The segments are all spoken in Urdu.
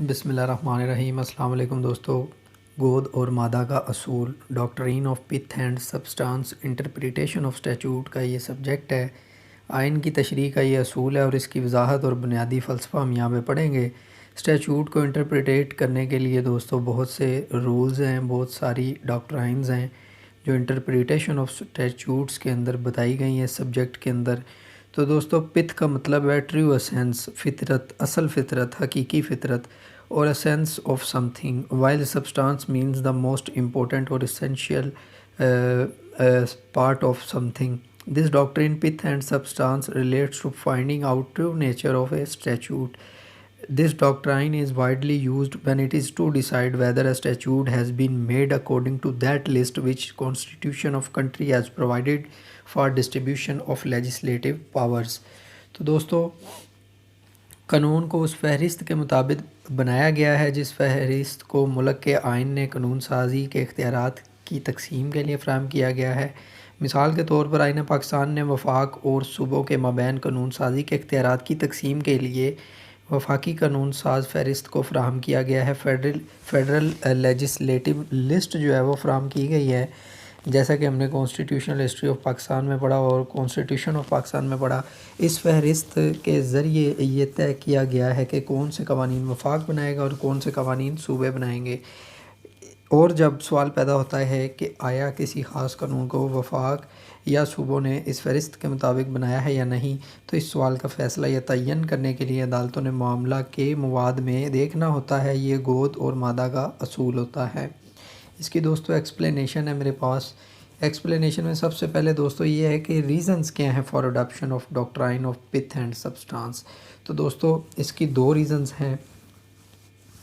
بسم اللہ الرحمن الرحیم۔ السلام علیکم دوستو۔ گود اور مادہ کا اصول، doctrine of pith and substance interpretation of statute کا یہ سبجیکٹ ہے۔ آئین کی تشریح کا یہ اصول ہے اور اس کی وضاحت اور بنیادی فلسفہ ہم یہاں پہ پڑھیں گے۔ اسٹیچوٹ کو انٹرپریٹیٹ کرنے کے لیے دوستو بہت سے رولز ہیں، بہت ساری ڈاکٹرائنز ہیں جو انٹرپریٹیشن آف اسٹیچوٹس کے اندر بتائی گئی ہیں سبجیکٹ کے اندر۔ تو دوستو پتھ کا مطلب ہے ٹریو اسینس، فطرت، اصل فطرت، حقیقی فطرت، اور essence of something, while substance means the most important or essential part of something. This doctrine pith and substance relates to finding out true nature of a statute. This doctrine is widely used when it is to decide whether a statute has been made according to that list which Constitution of country has provided for distribution of legislative powers۔ تو دوستو قانون کو اس فہرست کے مطابق بنایا گیا ہے جس فہرست کو ملک کے آئین نے قانون سازی کے اختیارات کی تقسیم کے لیے فراہم کیا گیا ہے۔ مثال کے طور پر آئین پاکستان نے وفاق اور صوبوں کے مابین قانون سازی کے اختیارات کی تقسیم کے لیے وفاقی قانون ساز فہرست کو فراہم کیا گیا ہے۔ فیڈرل لیجسلیٹو لسٹ جو ہے وہ فراہم کی گئی ہے، جیسا کہ ہم نے کانسٹیٹیوشنل ہسٹری آف پاکستان میں پڑھا اور کانسٹیٹیوشن آف پاکستان میں پڑھا۔ اس فہرست کے ذریعے یہ طے کیا گیا ہے کہ کون سے قوانین وفاق بنائے گا اور کون سے قوانین صوبے بنائیں گے۔ اور جب سوال پیدا ہوتا ہے کہ آیا کسی خاص قانون کو وفاق یا صوبوں نے اس فہرست کے مطابق بنایا ہے یا نہیں، تو اس سوال کا فیصلہ یا تعین کرنے کے لیے عدالتوں نے معاملہ کے مواد میں دیکھنا ہوتا ہے۔ یہ گود اور مادہ کا اصول ہوتا ہے۔ اس کی دوستو ایکسپلینیشن ہے میرے پاس۔ ایکسپلینیشن میں سب سے پہلے دوستو یہ ہے کہ ریزنز کیا ہیں for adoption of doctrine of pith and substance. تو دوستو اس کی دو ریزنز ہیں۔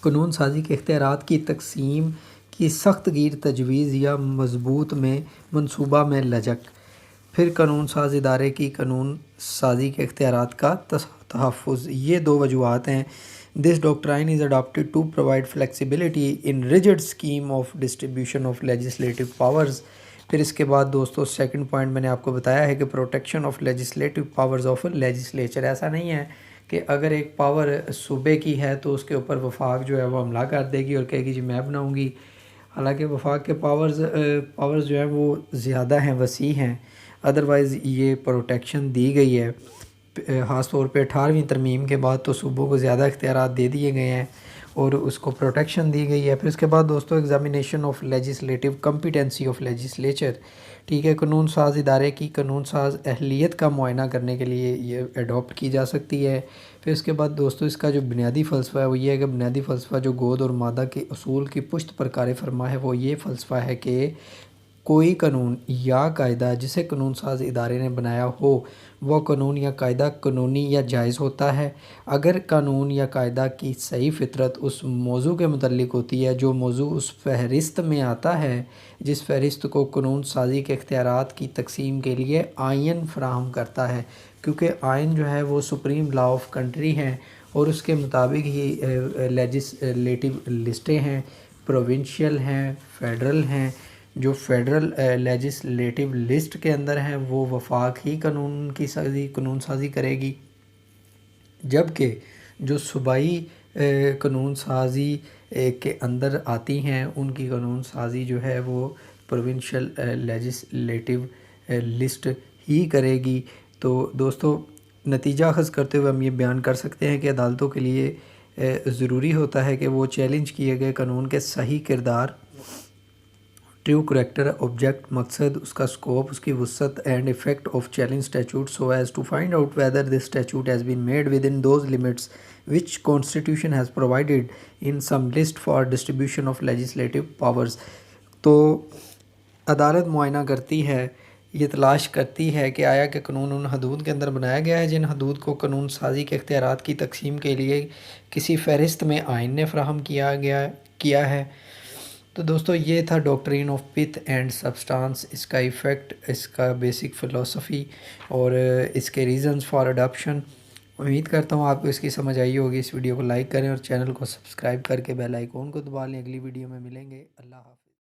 قانون سازی کے اختیارات کی تقسیم کی سخت گیر تجویز یا مضبوط میں منصوبہ میں لچک، پھر قانون ساز ادارے کی قانون سازی کے اختیارات کا تحفظ۔ یہ دو وجوہات ہیں۔ This doctrine is adopted to provide flexibility in rigid scheme of distribution of legislative powers۔ پھر اس کے بعد دوستو سیکنڈ پوائنٹ میں نے آپ کو بتایا ہے کہ protection of legislative powers of legislature. ایسا نہیں ہے کہ اگر ایک پاور صوبے کی ہے تو اس کے اوپر وفاق جو ہے وہ حملہ کر دے گی اور کہے گی جی میں بناؤں گی، حالانکہ وفاق کے پاورز جو ہیں وہ زیادہ ہیں، وسیع ہیں۔ ادروائز یہ پروٹیکشن دی گئی ہے، خاص طور پہ 18ویں ترمیم کے بعد تو صوبوں کو زیادہ اختیارات دے دیے گئے ہیں اور اس کو پروٹیکشن دی گئی ہے۔ پھر اس کے بعد دوستو examination of legislative competency of legislature, ٹھیک ہے، قانون ساز ادارے کی قانون ساز اہلیت کا معائنہ کرنے کے لیے یہ اڈاپٹ کی جا سکتی ہے۔ پھر اس کے بعد دوستو اس کا جو بنیادی فلسفہ ہے وہ یہ ہے کہ بنیادی فلسفہ جو گود اور مادہ کے اصول کی پشت پر کار فرما ہے وہ یہ فلسفہ ہے کہ کوئی قانون یا قاعدہ جسے قانون ساز ادارے نے بنایا ہو وہ قانون یا قاعدہ قانونی یا جائز ہوتا ہے اگر قانون یا قاعدہ کی صحیح فطرت اس موضوع کے متعلق ہوتی ہے جو موضوع اس فہرست میں آتا ہے جس فہرست کو قانون سازی کے اختیارات کی تقسیم کے لیے آئین فراہم کرتا ہے، کیونکہ آئین جو ہے وہ سپریم لا آف کنٹری ہیں اور اس کے مطابق ہی لیجسلیٹو لسٹیں ہیں، پروونشل ہیں، فیڈرل ہیں۔ جو فیڈرل لیجسلیٹو لسٹ کے اندر ہیں وہ وفاق ہی قانون سازی کرے گی، جبکہ جو صوبائی قانون سازی کے اندر آتی ہیں ان کی قانون سازی جو ہے وہ پروونشل لیجسلیٹو لسٹ ہی کرے گی۔ تو دوستو نتیجہ اخذ کرتے ہوئے ہم یہ بیان کر سکتے ہیں کہ عدالتوں کے لیے ضروری ہوتا ہے کہ وہ چیلنج کیے گئے قانون کے صحیح کردار، ٹرو کریکٹر، آبجیکٹ، مقصد، اس کا سکوپ، اس کی وسعت and effect of challenge statute so as to find out whether this statute has been made within those limits which constitution has provided in some list for distribution of legislative powers. تو عدالت معائنہ کرتی ہے، یہ تلاش کرتی ہے کہ آیا کہ قانون ان حدود کے اندر بنایا گیا ہے جن حدود کو قانون سازی کے اختیارات کی تقسیم کے لیے کسی فہرست میں آئین نے فراہم کیا ہے۔ تو دوستو یہ تھا doctrine of pith and substance, اس کا ایفیکٹ، اس کا بیسک فلسفی اور اس کے ریزنز فار اڈاپشن۔ امید کرتا ہوں آپ کو اس کی سمجھ آئی ہوگی۔ اس ویڈیو کو لائک کریں اور چینل کو سبسکرائب کر کے بیل آئیکن کو دبا لیں۔ اگلی ویڈیو میں ملیں گے۔ اللہ حافظ۔